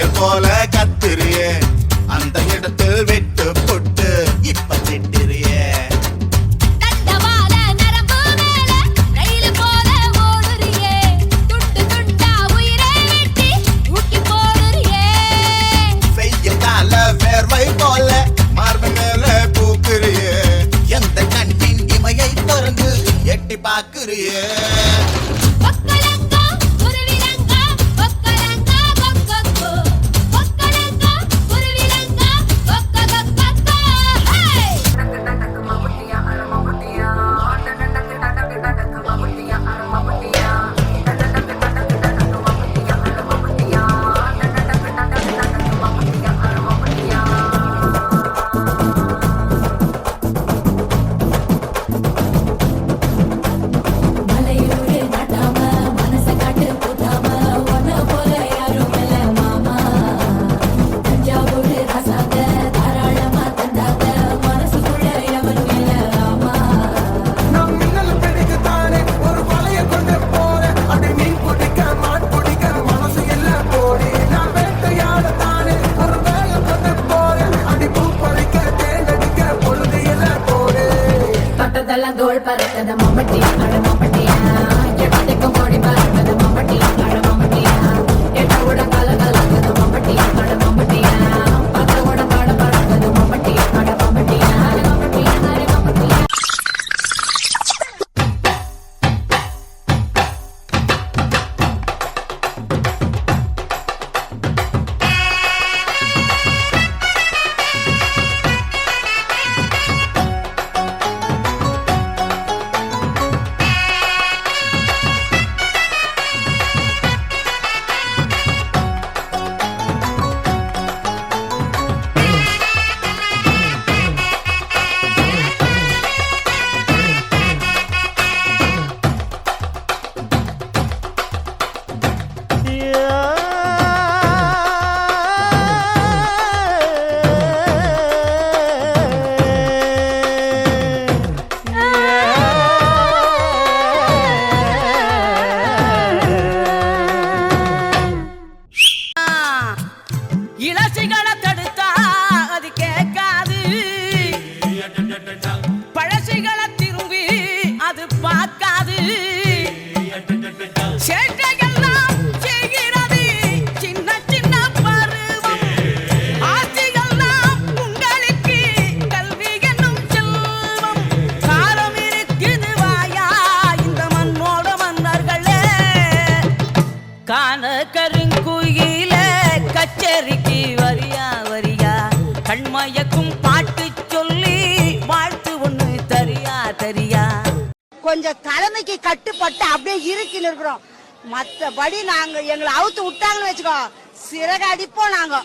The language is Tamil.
புயல் போல கத்திரியே அந்த இடத்தில் வெட்டு பொட்டு இப்ப திட்டிரியே வேர்வை போல மார்பு மேல பூக்குறியே எந்த கண்ணின் இமையை திறந்து எட்டி பாக்குறியே தோள் பறக்கத மம்பட்டியா அட மம்பட்டியா எட்டத்தைக்கும் கோடி பறக்கத மம்பட்டியா அட மம்பட்டியா எட்ட கூட கல கலக்கத மம்பட்டியா அட மம்பட்டியா பத்த கூட பாட பறக்கத மம்பட்டியா அட மம்பட்டியா அட மம்பட்டியா அட மம்பட்டியா இளசிகளை தடுத்தா அது கேட்காது பழசிகளை திரும்பி அது பார்க்காது சேட்டைகள்லாம் செய்கிறது சின்ன சின்ன பருவம் ஆசைகள்லாம் உங்களுக்கு கல்வி என்னும் செல்வம் காலம் இருக்குது வாயா இந்த மண்ணோட மன்னர்களே காண கருங்குயில கச்சேரிக்கு வரியா வரியா கண்மயக்கும் பாட்டு சொல்லி வாழ்த்து ஒண்ணு தரியா தரியா கொஞ்சம் தலைமைக்கு கட்டுப்பட்டு அப்படியே இறுக்கி இருக்கிறோம். மற்றபடி நாங்க எங்களை அவுத்து விட்டாங்கன்னு வச்சுக்கோ சிறகு அடிப்போம் நாங்க.